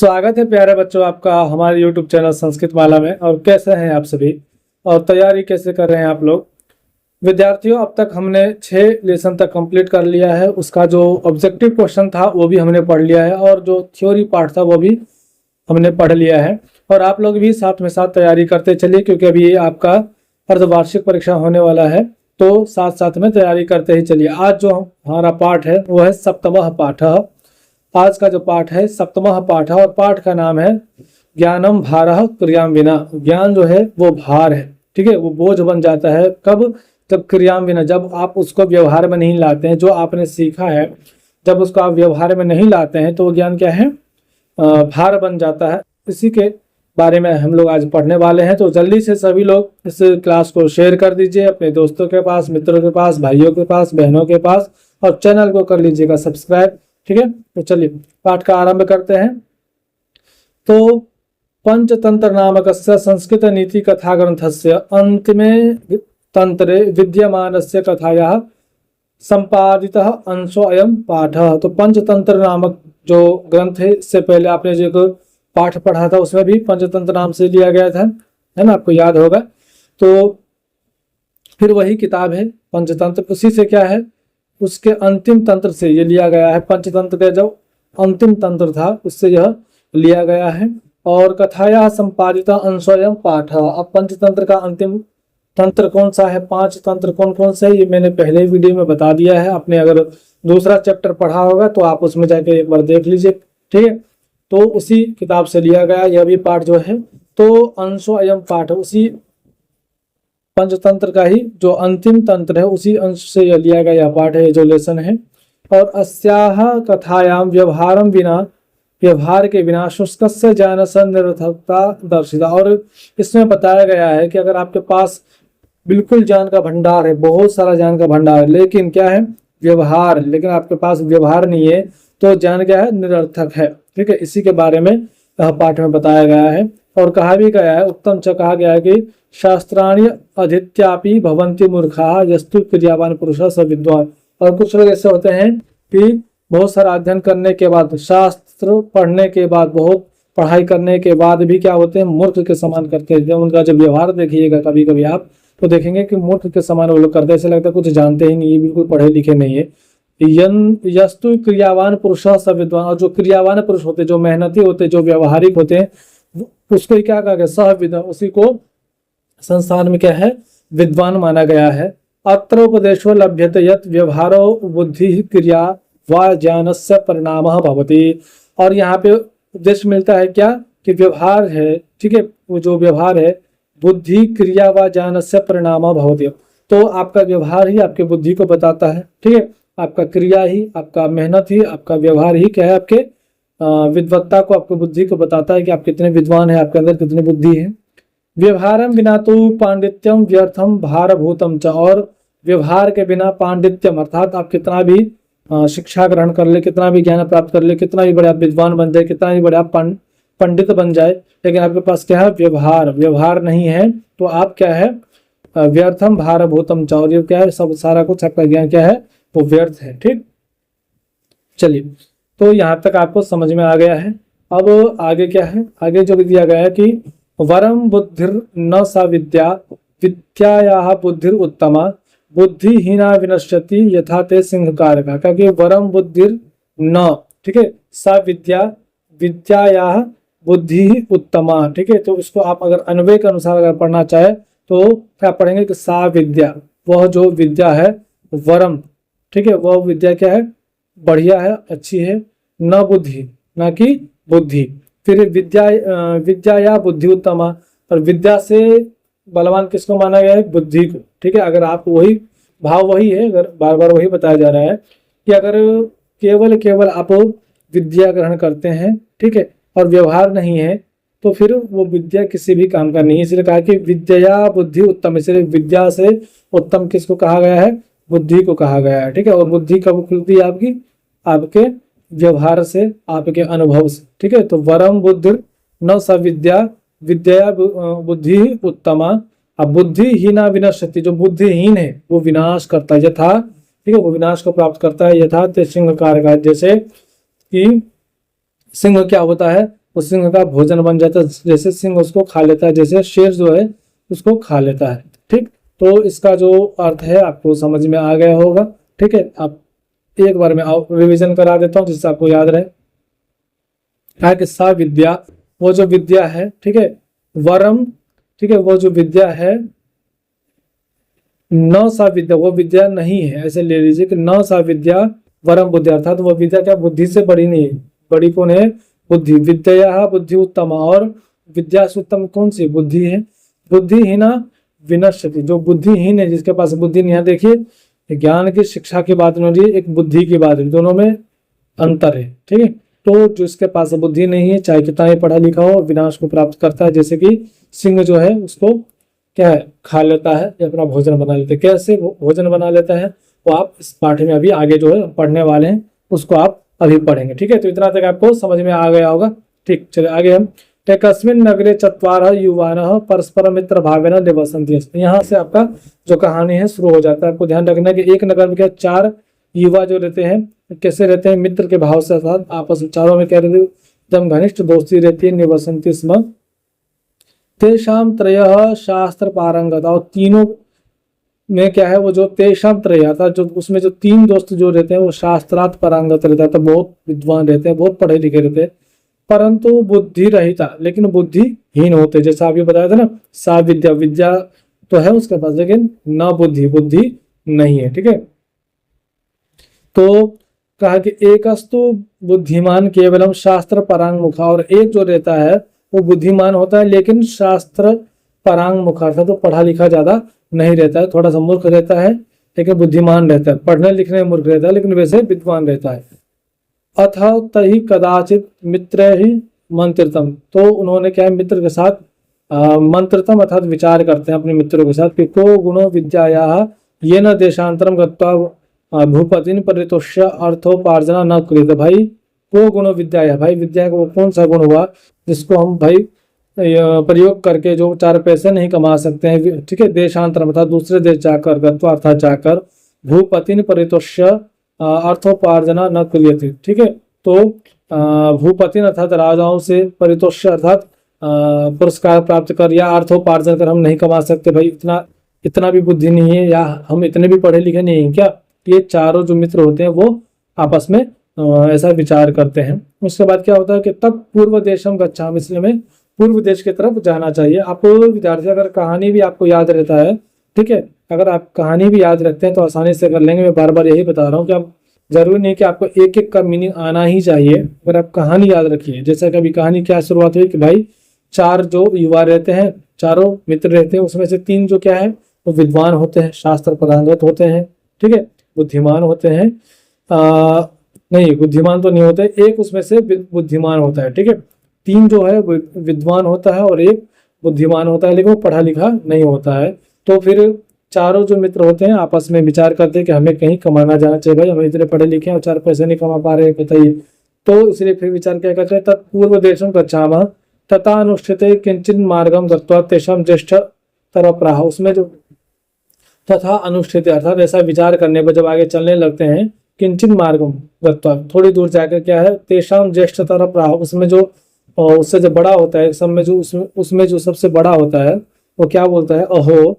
स्वागत है प्यारे बच्चों आपका हमारे YouTube चैनल संस्कृत माला में। और कैसे हैं आप सभी और तैयारी कैसे कर रहे हैं आप लोग विद्यार्थियों। अब तक हमने 6 लेसन तक कंप्लीट कर लिया है। उसका जो ऑब्जेक्टिव क्वेश्चन था वो भी हमने पढ़ लिया है और जो थ्योरी पार्ट था वो भी हमने पढ़ लिया है। और आप लोग भी साथ में साथ तैयारी करते चलिए, क्योंकि अभी आपका अर्धवार्षिक परीक्षा होने वाला है, तो साथ साथ में तैयारी करते ही चलिए। आज जो हमारा पाठ है वो है सप्तमः पाठ। आज का जो पाठ है सप्तमः पाठ और पाठ का नाम है ज्ञानम भारः क्रियाम विना। ज्ञान जो है वो भार है, ठीक है, वो बोझ बन जाता है कब? जब क्रियाम विना, जब आप उसको व्यवहार में नहीं लाते हैं। जो आपने सीखा है जब उसको आप व्यवहार में नहीं लाते हैं तो वो ज्ञान क्या है? भार बन जाता है। इसी के बारे में हम लोग आज पढ़ने वाले हैं। तो जल्दी से सभी लोग इस क्लास को शेयर कर दीजिए अपने दोस्तों के पास, मित्रों के पास, भाइयों के पास, बहनों के पास, और चैनल को कर लीजिएगा सब्सक्राइब, ठीक है। तो चलिए पाठ का आरंभ करते हैं। तो पंचतंत्र नामकस्य संस्कृत नीति कथा ग्रंथस्य अंतिमे तंत्रे विद्यमानस्य कथायाः संपादितः अंशो अयम पाठः। तो पंचतंत्र नामक जो ग्रंथ है, इससे पहले आपने जो पाठ पढ़ा था उसमें भी पंचतंत्र नाम से लिया गया था, है ना, आपको याद होगा। तो फिर वही किताब है पंचतंत्र, उसी से क्या है, उसके अंतिम तंत्र से ये लिया गया है। पंचतंत्र का जो अंतिम तंत्र था उससे यह लिया गया है। और कथाया संपादिता अंशोयम पाठ। अब पंचतंत्र का अंतिम तंत्र कौन सा है, 5 तंत्र कौन कौन से है, ये मैंने पहले वीडियो में बता दिया है। आपने अगर दूसरा चैप्टर पढ़ा होगा तो आप उसमें जाके एक बार देख लीजिए, ठीक है। तो उसी किताब से लिया गया यह भी पाठ जो है। तो अंशो अयम पाठ, उसी पंचतंत्र का ही जो अंतिम तंत्र है उसी अंश से यह लिया गया यह पाठ है, जो लेसन है। और अस्याह कथायाम व्यवहारम विना, व्यवहार के बिना शुष्कस्य ज्ञानस्य निरर्थकता दर्शिता। और इसमें बताया गया है कि अगर आपके पास बिल्कुल ज्ञान का भंडार है, बहुत सारा ज्ञान का भंडार है, लेकिन क्या है, व्यवहार, लेकिन आपके पास व्यवहार नहीं है, तो ज्ञान क्या है, निरर्थक है, ठीक है। इसी के बारे में यह पाठ में बताया गया है। और कहा भी गया है, उत्तम च कहा गया है कि शास्त्राणि अधीत्यापि भवन्ति मूर्खाः यस्तु क्रियावान पुरुषः स विद्वान्। और कुछ लोग ऐसे होते हैं कि बहुत सारा अध्ययन करने के बाद, शास्त्र पढ़ने के बाद, बहुत पढ़ाई करने के बाद भी क्या होते हैं, मूर्ख के समान करते हैं। जब उनका जब व्यवहार देखिएगा कभी कभी आप तो देखेंगे कि मूर्ख के समान वो लोग करते, ऐसे लगता है कुछ जानते ही नहीं, बिल्कुल पढ़े लिखे नहीं है। यस्तु क्रियावान पुरुषः स विद्वान्। और जो क्रियावान पुरुष होते, जो मेहनती होते, जो व्यवहारिक होते हैं, उसको ही क्या कहा गया, सह विद्वान, उसी को संसार में क्या है, विद्वान माना गया है। अत्र उपदेशो लभ्यते यत् व्यवहारो बुद्धि क्रिया व ज्ञानस्य परिणामः भवति। और यहाँ पे उपदेश मिलता है क्या, कि व्यवहार है, ठीक है, वो जो व्यवहार है बुद्धि क्रिया व ज्ञानस्य परिणामः भवति। तो आपका व्यवहार ही आपके बुद्धि को बताता है, ठीक है। आपका क्रिया ही, आपका मेहनत ही, आपका व्यवहार ही क्या है, आपके विद्वत्ता को, आपकी बुद्धि को बताता है कि आप कितने विद्वान हैं, आपके अंदर कितनी बुद्धि है। व्यवहारम बिना तो पांडित्यम व्यर्थम भारभूतम च। और व्यवहार के बिना पांडित्यम अर्थात आप कितना भी शिक्षा ग्रहण कर ले, कितना भी ज्ञान प्राप्त कर ले, कितना भी बड़े आप विद्वान बन जाए, कितना भी बड़े आप पंडित बन जाए, लेकिन आपके पास क्या है, व्यवहार नहीं है, तो आप क्या है, व्यर्थम भारभूतम च। और ये क्या है, सब सारा कुछ आपका ज्ञान क्या है, वो व्यर्थ है, ठीक। चलिए, तो यहाँ तक आपको समझ में आ गया है। अब आगे क्या है, आगे जो दिया गया है कि वरम बुद्धिर न सा विद्या विद्यायाः बुद्धिर उत्तमा बुद्धिहीना विनश्यति यथा ते सिंह कारका। क्योंकि वरम बुद्धिर न, ठीक है, सा विद्या विद्यायाः बुद्धि उत्तमा, ठीक है। तो इसको आप अगर अन्वय के अनुसार अगर पढ़ना चाहे तो क्या पढ़ेंगे कि सा विद्या, वह जो विद्या है, वरम, ठीक है, वह विद्या क्या है, बढ़िया है, अच्छी है, न बुद्धि, ना कि बुद्धि। फिर विद्या या बुद्धि उत्तमा। और विद्या से बलवान किसको माना गया है, बुद्धि को, ठीक है। अगर आप वही भाव वही है, अगर बार बार वही बताया जा रहा है कि अगर केवल आप विद्या ग्रहण करते हैं, ठीक है, और व्यवहार नहीं है, तो फिर वो विद्या किसी भी काम का नहीं है। इसलिए कहा कि विद्या बुद्धि उत्तम। इसलिए विद्या से उत्तम किसको कहा गया है, बुद्धि को कहा गया है, ठीक है। और बुद्धि कब खुलती है आपकी, आपके व्यवहार से, आपके अनुभव से, ठीक है। तो वरम बुद्धि न स विद्या विद्या बुद्धि उत्तमा। अब बुद्धिहीना विनश्यति, जो बुद्धिहीन है वो विनाश करता है, यथा, ठीक है, वो विनाश को प्राप्त करता है, यथा ते सिंह कारका, जैसे कि सिंह क्या होता है, उस सिंह का भोजन बन जाता है, जैसे सिंह उसको खा लेता है, जैसे शेर जो है उसको खा लेता है। ठीक, तो इसका जो अर्थ है आपको समझ में आ गया होगा। ठीक है, आप एक बार में रिवीजन करा देता हूँ जिससे आपको याद रहे। कहा कि सा विद्या, वो जो विद्या है, ठीक है, वरम, ठीक है, वो जो विद्या है, न सा विद्या, वो विद्या नहीं है, ऐसे ले लीजिए कि न सा विद्या वरम बुद्धि, अर्थात तो वो विद्या क्या बुद्धि से बड़ी नहीं है, बड़ी कौन है, बुद्धि। विद्या बुद्धि उत्तम, और विद्या से उत्तम कौन सी, बुद्धि है। बुद्धिहीना विनश्यति, जो बुद्धिहीन है, जिसके पास बुद्धि नहीं है। देखिए ज्ञान की शिक्षा की बात नहीं हो रही है, एक बुद्धि की बात है, दोनों में अंतर है। ठीक है, तो जिसके पास बुद्धि नहीं है, चाहे कितना ही पढ़ा लिखा हो, विनाश को प्राप्त करता है। जैसे कि सिंह जो है उसको क्या है, खा लेता है या अपना भोजन बना लेता है। कैसे भोजन बना लेता है वो आप इस पाठ में अभी आगे जो है पढ़ने वाले हैं, उसको आप अभी पढ़ेंगे। ठीक है, तो इतना तक आपको समझ में आ गया होगा। ठीक, चलिए आगे हम कस्मिन् नगरे चत्वारः युवानः परस्पर मित्र भावेन निवसन्ति। यहाँ से आपका जो कहानी है शुरू हो जाता है। आपको ध्यान रखना कि एक नगर में क्या 4 युवा जो रहते हैं, कैसे रहते हैं, मित्र के भाव से, अर्थात आपस में चारों में क्या रहते हैं, एकदम घनिष्ठ दोस्ती रहती है। निवसन्ति स्म तेषाम त्रयः शास्त्र पारंगत, और तीनों में क्या है, वो जो तेषाम त्रय, अर्थात जो उसमें जो 3 दोस्त जो रहते हैं वो शास्त्रार्थ पारंगत रहता है, तो बहुत विद्वान रहते हैं, बहुत पढ़े लिखे रहते हैं, परंतु बुद्धि रहिता, लेकिन बुद्धिहीन होते। जैसा अभी बताया था ना, सा विद्या, विद्या तो है उसके पास लेकिन न बुद्धि, बुद्धि नहीं है। ठीक है, तो कहा कि एकस्तु बुद्धिमान केवलम शास्त्र परांग मुखा, और एक जो रहता है वो बुद्धिमान होता है लेकिन शास्त्र परांग मुखा, अर्थात तो पढ़ा लिखा ज्यादा नहीं रहता है, थोड़ा सा मूर्ख रहता है लेकिन बुद्धिमान रहता है, पढ़ने लिखने में मूर्ख रहता है लेकिन वैसे विद्वान रहता है। अथ तहि कदाचित मित्र ही मंत्रितम, तो उन्होंने क्या है, मित्र के साथ मंत्रतम अर्थात विचार करते हैं अपने मित्रों के साथ कि को गुणो विद्यायाः येन देशांतरम गत्वा भूपतिन परितोष्य अर्थोपार्जना न कृत। भाई को गुणो विद्या, भाई विद्या का वो कौन सा गुण हुआ जिसको हम भाई प्रयोग करके जो 4 पैसे नहीं कमा सकते हैं। ठीक है, देशांतर अर्थात दूसरे देश जाकर, गत्वा अर्थात जाकर, भूपतिन परितोष्य अर्थोपार्जना न क्रियते। ठीक है, तो भूपतिन अर्थात राजाओं से, परितोष्य अर्थात पुरस्कार प्राप्त कर या अर्थोपार्जन कर हम नहीं कमा सकते। भाई इतना भी बुद्धि नहीं है या हम इतने भी पढ़े लिखे नहीं है क्या। ये चारों जो मित्र होते हैं वो आपस में ऐसा विचार करते हैं। उसके बाद क्या होता है कि तब पूर्व देशम गच्छामि, इसलिए में पूर्व देश की तरफ जाना चाहिए। आपको विद्यार्थी अगर कहानी भी आपको याद रहता है, ठीक है, अगर आप कहानी भी याद रखते हैं तो आसानी से कर लेंगे। मैं बार बार यही बता रहा हूँ कि आप जरूरी नहीं कि आपको एक एक का मीनिंग आना ही चाहिए, अगर आप कहानी याद रखिए। जैसे कभी कहानी क्या शुरुआत हुई कि भाई 4 जो युवा रहते हैं, चारों मित्र रहते हैं, उसमें से 3 जो क्या है वो विद्वान होते हैं, शास्त्र पारंगत होते हैं, ठीक है, बुद्धिमान होते हैं। नहीं, बुद्धिमान तो नहीं होते, एक उसमें से बुद्धिमान होता है। ठीक है, 3 जो है विद्वान होता है और एक बुद्धिमान होता है लेकिन वो पढ़ा लिखा नहीं होता है। तो फिर चारों जो मित्र होते हैं आपस में विचार करते हैं कि हमें कहीं कमाना जाना चाहिए। भाई हम इतने पढ़े लिखे हैं और 4 पैसे नहीं कमा पा रहे, बताइए। तो इसलिए फिर विचार क्या करते हैं, तत्पूर्व देशम गच्छामः तथा अनुष्ठिते किंचित मार्गम गत्वा तेषां ज्येष्ठ तरप्राह, उसमें जो तथा अनुष्ठित अर्थात ऐसा विचार करने पर जब आगे चलने लगते हैं, किंचित मार्गम गत्वा थोड़ी दूर जाकर क्या है, तेषां ज्येष्ठ तरप्राह, उसमें जो उससे जो बड़ा होता है, सब में जो उसमें जो सबसे बड़ा होता है वो क्या बोलता है, अहो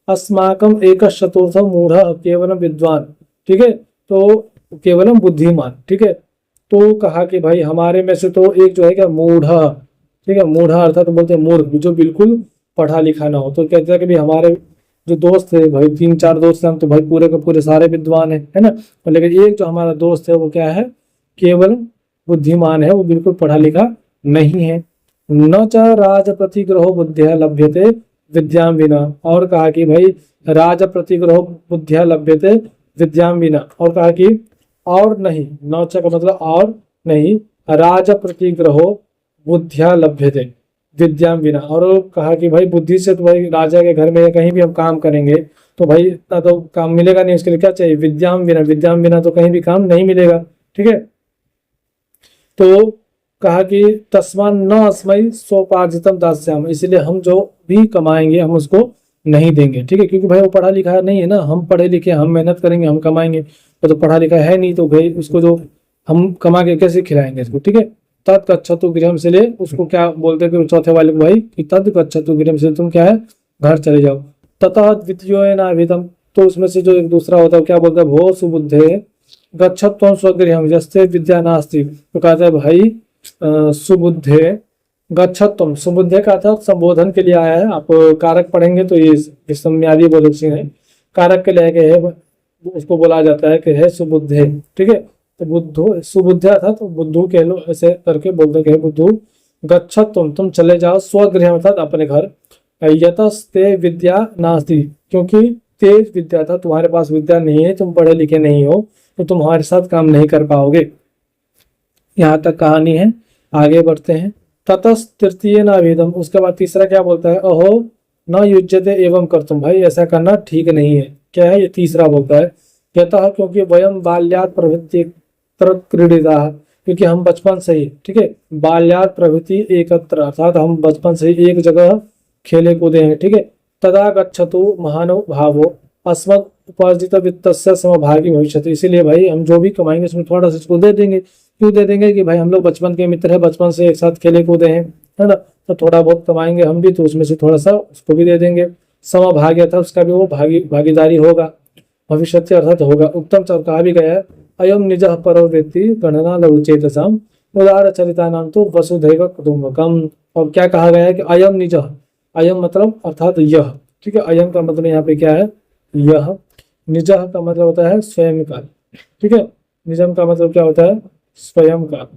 अस्माकम एक चतुर्थ मूढ़ केवलम विद्वान। ठीक है, तो केवलम बुद्धिमान। ठीक है, तो कहा कि भाई हमारे में से तो एक जो है क्या मूढ़, ठीक है, मूढ़ अर्थात तो बोलते हैं मूर्ख, जो बिल्कुल पढ़ा लिखा ना हो। तो कहते हैं कि भाई हमारे जो दोस्त है, भाई 3-4 दोस्त हैं हम, तो भाई पूरे के पूरे सारे विद्वान है ना, लेकिन एक जो हमारा दोस्त है वो क्या है, केवल बुद्धिमान है, वो बिल्कुल पढ़ा लिखा नहीं है। न च राज प्रतिग्रहो बुद्धिया लभ्यते विद्याम विना, और कहा कि भाई राज प्रतिग्रहो बुद्धिया लभ्यते विद्याम विना, और कहा कि और नहीं, न च का मतलब और नहीं, राज प्रतिग्रहो बुद्धिया लभ्यते विद्याम विना, और कहा कि भाई बुद्धि से तो भाई राजा के घर में कहीं भी हम काम करेंगे तो भाई इतना तो काम मिलेगा नहीं, उसके लिए क्या चाहिए, विद्याम विना, विद्याम बिना तो कहीं भी काम नहीं मिलेगा। ठीक है, तो कहा कि तस्मान न अस्मय स्वपार्जितम दास्याम, इसलिए हम जो भी कमाएंगे हम उसको नहीं देंगे। ठीक है, क्योंकि भाई वो पढ़ा लिखा नहीं है ना, हम पढ़े लिखे, हम मेहनत करेंगे, हम कमाएंगे, तो पढ़ा लिखा है नहीं, तो भाई उसको जो हम कमा के कैसे खिलाएंगे इसको। ठीक है, तत् गच्छतु गृहम, से ले उसको क्या बोलते हैं कि चौथे वाले को भाई कि तद गच्छतु गृहम, से तुम क्या है घर चले जाओ। ततः द्वितीयो नाभितम, तो उसमें से जो एक दूसरा होता है क्या बोलता है, भो सुबुद्धे गच्छत्वं स्वगृहम यस्ते विद्या नास्ति, तो कहता है भाई सुबुद्धे गच्छत्वम, सुबुद्धे का अर्थ संबोधन के लिए आया है। आप कारक पढ़ेंगे तो ये सम्यादी बोधक चिन्ह है, कारक के लिए है, उसको बोला जाता है कि है सुबुद्धे, ठीक है। तो बुद्धू सुबुद्धे अर्थात तो बुद्धू कह लो, ऐसे करके बोलते हैं बुद्धू गच्छत्वम, तुम चले जाओ, स्वगृह अर्थात अपने घर, यतस्ते विद्या नास्ति, क्योंकि तेज विद्या था, तुम्हारे पास विद्या नहीं है, तुम पढ़े लिखे नहीं हो, तो तुम हमारे साथ काम नहीं कर पाओगे। यहाँ तक कहानी है, आगे बढ़ते हैं। ततस तृतीय नाभिदम, उसके बाद तीसरा क्या बोलता है, अहो न युज्यते एवं कर्तुम, भाई ऐसा करना ठीक नहीं है। क्या है ये तीसरा बोलता है, यतः क्योंकि वयम बाल्यात् प्रभृति क्रीडिता, क्योंकि हम बचपन से ही, ठीक है, बाल्यात् प्रभृति एकत्र, अर्थात हम बचपन से ही एक जगह खेले कूदे हैं, ठीक है। तदा गच्छतु महानो भावो अस्मत् उपार्जित वित्तस्य समभागी भविष्यति, इसीलिए भाई हम जो भी कमाएंगे उसमें थोड़ा सा इसको दे देंगे। क्यों दे देंगे कि भाई हम लोग बचपन के मित्र हैं, बचपन से एक साथ खेले कूदे हैं, है ना, तो थोड़ा बहुत कमाएंगे हम भी, तो उसमें से थोड़ा सा उसको भी दे देंगे। समभाग्य था उसका भी वो भागीदारी होगा, भविष्य अर्थात होगा। उत्तम चर कहा भी गया है, अयम निज परोवृत्ति गणना लघु चेतसाम उदार चरिता नाम तो वसुधैव कुटुंबकम। और क्या कहा गया है कि अयम निज, अयम मतलब अर्थात यह, ठीक है, अयम का मतलब यहाँ पे क्या है, यह, निज का मतलब होता है स्वयं का, ठीक है, निजम का मतलब क्या होता है, स्वयं का।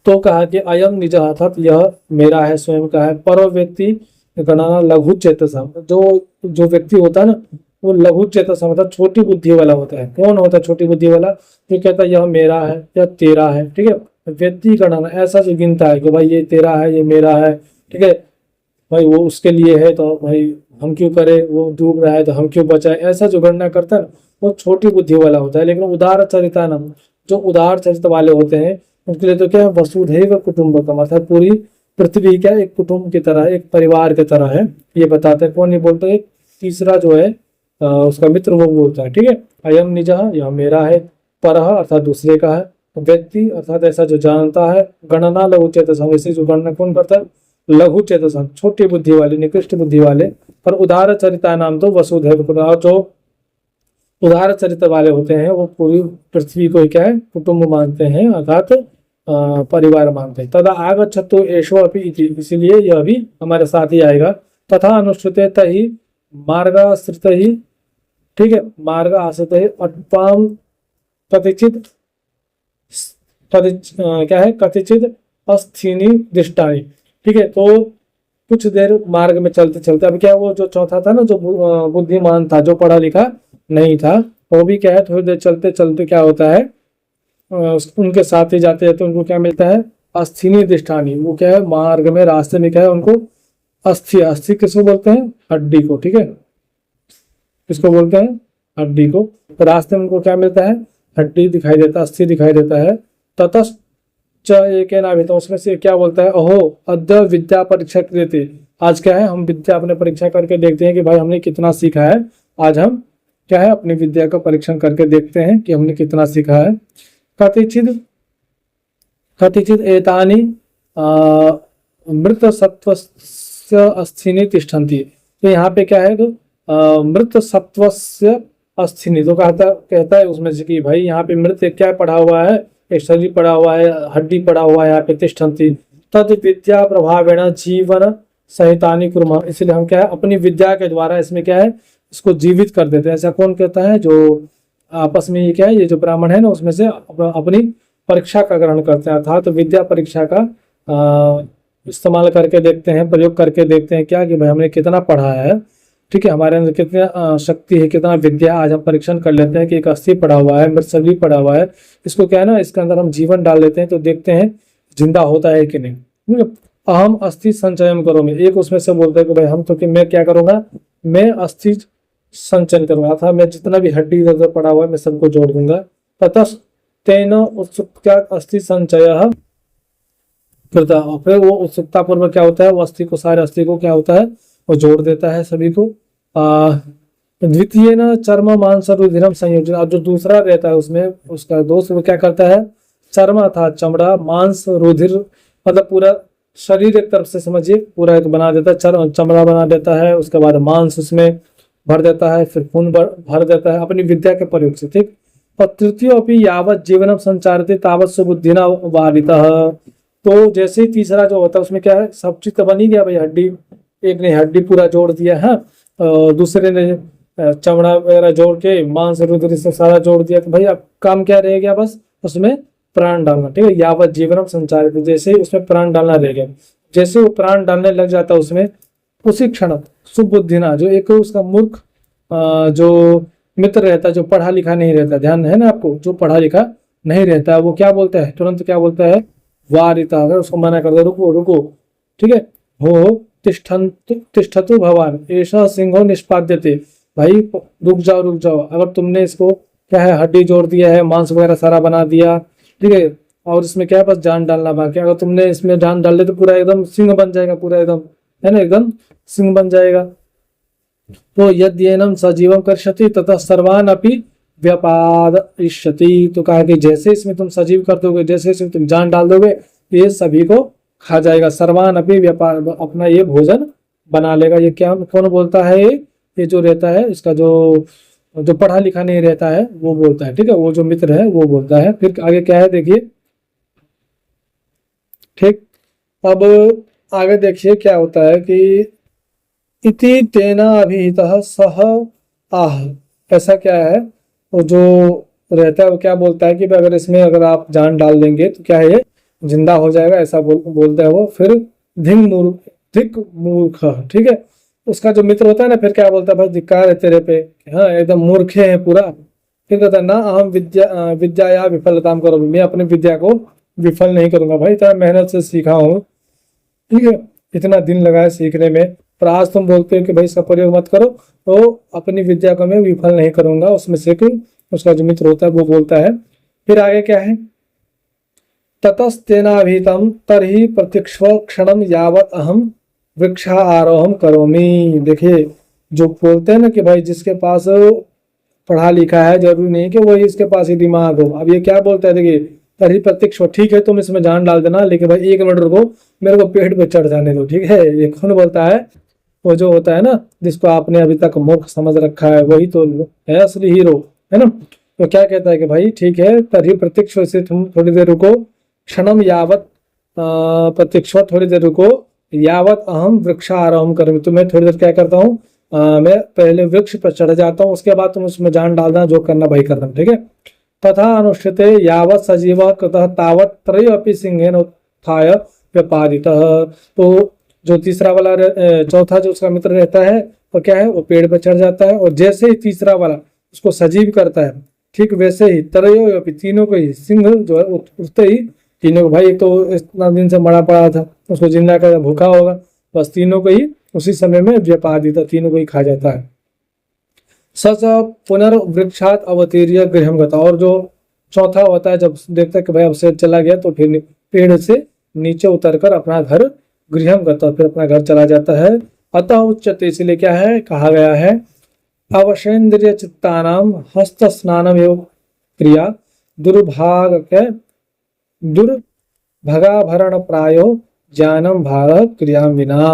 तो कहा कि अयम निज अर्थात यह मेरा है, स्वयं का है। परो व्यक्ति गणना लघु चेतसा, जो व्यक्ति होता है ना वो लघु चेतसा मतलब छोटी बुद्धि वाला होता है। कौन होता है छोटी बुद्धि वाला, जो कहता है यह मेरा है या तेरा है, ठीक है। व्यक्ति गणना ऐसा जो गिनता है कि भाई ये तेरा है, ये मेरा है, ठीक है, भाई वो उसके लिए है तो भाई हम क्यों करें, वो डूब रहा है तो हम क्यों बचाए, ऐसा जो गणना करता है वो छोटी बुद्धि वाला होता है। लेकिन उदार चरिता नाम, जो उदार चरित्र वाले होते हैं उनके लिए तो क्या है, वसुधैव कुटुंबकम, अर्थात पूरी पृथ्वी क्या एक कुटुंब की तरह, एक परिवार की तरह है, ये बताते हैं। कौन नहीं बोलता है, तीसरा जो है उसका मित्र वो बोलता है, ठीक है। अयम निजः यह मेरा है, परः अर्थात दूसरे का है, व्यक्ति अर्थात ऐसा जो जानता है, गणना लघु चेतसम, ऐसे जो गणना कौन करता है, लघु चेतसम छोटी बुद्धि वाले, निकृष्ट बुद्धि वाले। पर उदार चरिता नाम तो वसुधैव, जो उदार चरित्र वाले होते हैं वो पूरी पृथ्वी को क्या है, कुटुंब मानते हैं, अर्थात परिवार मानते हैं। तदा आगच्छतु एषो अपि इति, इसीलिए यह भी हमारे साथ ही आएगा। तथा अनुष्ठिते तहि मार्गाश्रित ही, ठीक है, मार्ग आश्रित ही अट्पाम कतिचित क्या है, कतिचित अस्थिनी दृष्टानी, ठीक है। तो कुछ देर मार्ग में चलते चलते, अब क्या वो जो चौथा था ना, जो बुद्धिमान था, जो पढ़ा लिखा नहीं था, वो भी क्या है थोड़ी देर चलते चलते क्या होता है, उनके साथ ही जाते जाते उनको क्या मिलता है, अस्थिनी दृष्टानी। वो क्या है मार्ग में, रास्ते में क्या है उनको अस्थि, अस्थि किसको बोलते हैं, हड्डी को, ठीक है, किसको बोलते हैं, हड्डी को। तो रास्ते में उनको क्या मिलता है, हड्डी दिखाई देता है, अस्थि दिखाई देता है। ततश्च एक नाभित, उसमें से क्या बोलता है, अहो अद्य विद्या परीक्षा देते, आज क्या है हम विद्या अपने परीक्षा करके देखते हैं कि भाई हमने कितना सीखा है। आज हम क्या है अपनी विद्या का परीक्षण करके देखते हैं कि हमने कितना सीखा है। कतिचित कतिचित एतानि मृत सत्वस्य अस्थिनि तिष्ठन्ति, तो यहाँ पे क्या है, तो मृत सत्वस्य अस्थिनि, तो कहता है उसमें से कि भाई यहाँ पे मृत क्या पड़ा हुआ है, एक शरीर पड़ा हुआ है, हड्डी पड़ा हुआ है यहाँ पे, तिष्ठन्ति तद विद्या प्रभावेण जीवन सहितानि कुर्मः, इसलिए हम क्या है अपनी विद्या के द्वारा इसमें क्या है इसको जीवित कर देते हैं। ऐसा कौन कहता है, जो आपस में ये क्या है, ये जो ब्राह्मण है ना उसमें से अपनी परीक्षा का ग्रहण करते हैं, अर्थात विद्या परीक्षा का इस्तेमाल करके देखते हैं, प्रयोग करके देखते हैं क्या कि भाई हमने कितना पढ़ा है, ठीक है, हमारे अंदर कितना शक्ति है, कितना विद्या। आज हम परीक्षण कर लेते हैं कि एक अस्थि पड़ा हुआ है, मृत शरीर पड़ा हुआ है, इसको क्या है ना इसके अंदर हम जीवन डाल लेते हैं तो देखते हैं जिंदा होता है कि नहीं। अहम अस्थि संचयन करो में, एक उसमें से बोलते हैं कि भाई हम तो कि मैं क्या करूंगा, मैं अस्थि संचयन करूंगा था, मैं जितना भी हड्डी इधर पड़ा हुआ है मैं सबको जोड़ दूंगा। तथा तेन उत्सुकता अस्थि संचय करता, और फिर वो उत्सुकता पूर्वक क्या होता है, वो अस्थि को, सारे अस्थि को क्या होता है वो जोड़ देता है सभी को। द्वितीय न चर्म मांस रुधिरम संयोजन, अब जो दूसरा रहता है उसमें उसका दोस्त वो क्या करता है, चर्म अर्थात चमड़ा, मांस, रुधिर मतलब पूरा शरीर एक तरफ से समझिए पूरा एक बना देता है, चमड़ा बना देता है, उसके बाद मांस उसमें भर देता है, फिर खून भर देता है अपनी विद्या के प्रयोग से, ठीक। और तृतीय अपनी यावत जीवनम संचारते तावत सुबुद्धिना वारितः। तो जैसे ही तीसरा जो होता है उसमें क्या है, सब चीज तो बन ही गया भाई, हड्डी, एक ने हड्डी पूरा जोड़ दिया है, दूसरे ने चमड़ा वगैरह जोड़ के मांस रुधिर से सारा जोड़ दिया, तो भाई अब काम क्या रह गया, बस उसमें प्राण डालना, ठीक है। यावत जीवनम संचारित, जैसे ही उसमें प्राण डालना रह गया, जैसे वो प्राण डालने लग जाता है उसमें, उसी क्षण सुबुद्धिना, जो एक उसका मूर्ख जो मित्र रहता है, जो पढ़ा लिखा नहीं रहता, ध्यान है ना आपको, जो पढ़ा लिखा नहीं रहता है वो क्या बोलता है, तुरंत क्या बोलता है, वारिता, अगर उसको मना कर दो रुको रुको, ठीक है, हो तिष्ठतु भवान ऐसा सिंहो निष्पाद्यते, भाई रुक जाओ, अगर तुमने इसको क्या है हड्डी जोड़ दिया है, मांस वगैरह सारा बना दिया, ठीक है, और इसमें क्या है बस जान डालना बाकी, अगर तुमने इसमें जान डाल दे तो पूरा एकदम सिंह बन जाएगा, पूरा एकदम है ना, एकदम सिंह बन जाएगा। तो यद्येनम सजीवम कर्षति तथा सर्वान अपि व्यपादयिष्यति, तो कहा कि जैसे इसमें तुम सजीव कर दोगे, जैसे इसमें तुम जान डाल दोगे, ये सभी को खा जाएगा, सर्वान अपि व्यापार, अपना ये भोजन बना लेगा। ये क्या कौन बोलता है, ये जो रहता है इसका जो पढ़ा लिखा नहीं रहता है वो बोलता है, ठीक है, वो जो मित्र है वो बोलता है। फिर आगे क्या है देखिए, ठीक, अब आगे देखिए क्या होता है कि इति तेना अभिहितः सह आह, ऐसा क्या है, वो जो रहता है वो क्या बोलता है कि अगर इसमें अगर आप जान डाल देंगे तो क्या है ये जिंदा हो जाएगा, ऐसा बोलता है वो। फिर धिक मूर्ख, ठीक है, उसका जो मित्र होता है ना, फिर क्या बोलता है, भाई धिक्कार है तेरे पे, हाँ एकदम मूर्खे है पूरा। फिर कहता है ना अहम विद्या या विफलताम करो, मैं अपनी विद्या को विफल नहीं करूंगा, भाई इतना मेहनत से सीखा हूँ, ठीक है, इतना दिन लगा है सीखने में, पर आज तुम बोलते हो कि भाई इसका प्रयोग मत करो, तो अपनी विद्या को मैं विफल नहीं करूंगा, उसमें से उसका जो मित्र होता है वो बोलता है। फिर आगे क्या है, ततस्तेनाभितम तरहि प्रतीक्ष क्षणम यावत अहम वृक्षा आरोहम करोमी। देखिए जो बोलते हैं ना कि भाई जिसके पास पढ़ा लिखा है जरूरी नहीं कि वही इसके पास ही दिमाग हो, अब ये क्या बोलता है, देखिए तरहि प्रतीक्ष, ठीक है तुम इसमें जान डाल देना, लेकिन भाई 1 मिनट रुको, मेरे को पेट पे चढ़ जाने दो, ठीक है। ये कौन बोलता है, वो जो होता है ना जिसको आपने अभी तक मूर्ख समझ रखा है, वही तो है असली हीरो, है ना। तो क्या कहता है कि भाई ठीक है तरहि प्रतीक्ष से तुम थोड़ी देर रुको, क्षणम यावत प्रतीक्ष, थोड़ी देर रुको, यावत अहम वृक्षारोहम करूँ, तो मैं थोड़ी देर क्या करता हूँ, मैं पहले वृक्ष पर चढ़ जाता हूँ, उसके बाद तुम उसमें जान डालना, जो करना भाई करना, ठीक है। तथा अनुष्ठिते यावत सजीव कृतः तावत त्रय अपि सिंहेन उत्थाय व्यपादितः। तो जो तीसरा वाला चौथा जो उसका मित्र रहता है वो क्या है, वो पेड़ पर चढ़ जाता है, और जैसे ही तीसरा वाला उसको सजीव करता है, ठीक वैसे ही त्रयो अपि, तीनों को ही, सिंह जो है उठते ही तीनों को, भाई एक तो इतना दिन से मरा पड़ा था उसको जिंदा कर भूखा होगा, बस तीनों को ही उसी समय में व्यपादित, तीनों को ही खा जाता है। सच पुनर्वृक्षात अवतीर्य गृहम गता, और जो चौथा होता है जब देखता है कि भाई अब से चला गया तो फिर पेड़ से नीचे उतरकर अपना घर गृहम गता, फिर अपना घर चला जाता है। अतः उच्चते, इसलिए क्या है कहा गया है, अवशेन्द्रिय चित्तानाम हस्त स्नानम एवं क्रिया दुर्भगाभरण प्रायो ज्ञानम भारत क्रिया विना।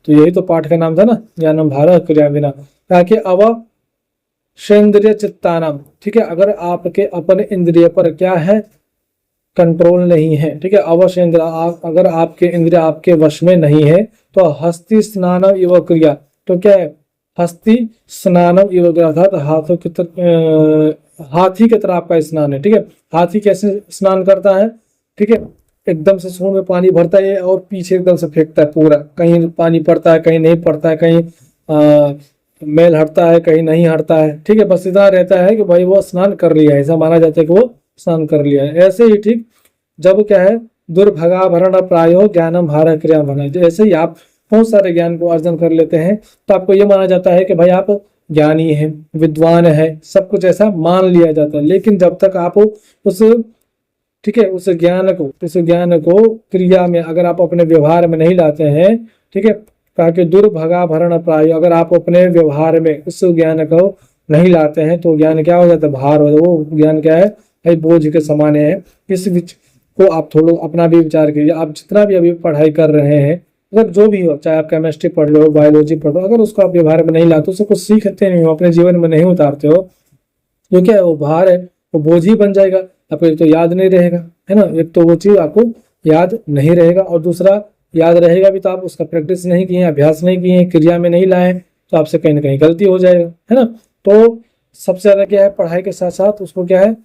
तो यही तो पाठ का नाम था ना, ज्ञानम भारत क्रिया विना, ताकि अवशेन्द्रिय चित्तानाम, ठीक है, अगर आपके अपने इंद्रिय पर क्या है कंट्रोल नहीं है, ठीक है, अवश्य इंद्र अगर आपके इंद्रिय आपके वश में नहीं है, तो हस्ति स्नानम इव क्रिया, तो क्या है हस्ति स्नानम इव क्रिया, अर्थात हाथों की हाथी की तरह आपका स्नान है, ठीक है। हाथी कैसे स्नान करता है, ठीक है, एकदम से सूंड में पानी भरता है और पीछे एकदम से फेंकता है पूरा, कहीं पानी पड़ता है कहीं नहीं पड़ता है, कहीं मेल हटता है कहीं नहीं हटता है, ठीक है, बस इतना रहता है कि भाई वो स्नान कर लिया है, ऐसा माना जाता है कि वो स्नान कर लिया है। ऐसे ही ठीक जब क्या है दुर्भगाभरण प्रायो ज्ञानम भार क्रिया बना, जैसे ही आप बहुत सारे ज्ञान को अर्जन कर लेते हैं तो आपको ये माना जाता है कि भाई आप ज्ञानी है, विद्वान है, सब कुछ ऐसा मान लिया जाता है। लेकिन जब तक आप उस, ठीक है, उस ज्ञान को क्रिया में अगर आप अपने व्यवहार में नहीं लाते हैं, ठीक है, कहा कि दुर्भगाभरण प्राय, अगर आप अपने व्यवहार में उस ज्ञान को नहीं लाते हैं तो ज्ञान क्या हो जाता है, भार हो जाता है। वो ज्ञान क्या है भाई बोझ के समान है। को आप थोड़ा अपना भी विचार कीजिए। आप जितना भी अभी पढ़ाई कर रहे हैं, अगर जो भी हो, चाहे आप केमिस्ट्री पढ़ लो, बायोलॉजी पढ़ लो, अगर उसको आप व्यवहार में नहीं लाते, उससे कुछ सीखते नहीं हो, अपने जीवन में नहीं उतारते हो, जो क्या है वो भार है, वो बोझ ही बन जाएगा। आपको एक तो याद नहीं रहेगा, है ना, एक तो वो चीज आपको याद नहीं रहेगा, और दूसरा याद रहेगा भी तो आप उसका प्रैक्टिस नहीं किए, अभ्यास नहीं किए, क्रिया में नहीं लाए, तो आपसे कहीं ना कहीं गलती हो जाएगा, है ना। तो सबसे ज्यादा क्या है, पढ़ाई के साथ साथ उसको क्या है,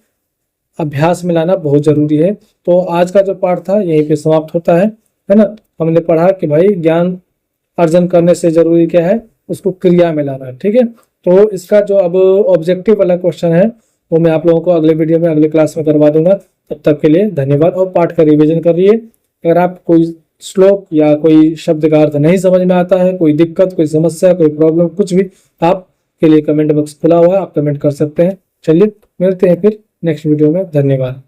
अभ्यास में लाना बहुत जरूरी है। तो आज का जो पाठ था यहीं पे समाप्त होता है ना। हमने पढ़ा कि भाई ज्ञान अर्जन करने से जरूरी क्या है, उसको क्रिया में लाना है, ठीक है। तो इसका जो अब ऑब्जेक्टिव वाला क्वेश्चन है वो मैं आप लोगों को अगले वीडियो में, अगले क्लास में करवा दूंगा। तब तक के लिए धन्यवाद, और पाठ का रिवीजन करिए। अगर आप कोई श्लोक या कोई शब्द का अर्थ नहीं समझ में आता है, कोई दिक्कत, कोई समस्या, कोई प्रॉब्लम, कुछ भी, आपके लिए कमेंट बॉक्स खुला हुआ है, आप कमेंट कर सकते हैं। चलिए मिलते हैं फिर नेक्स्ट वीडियो में। धन्यवाद।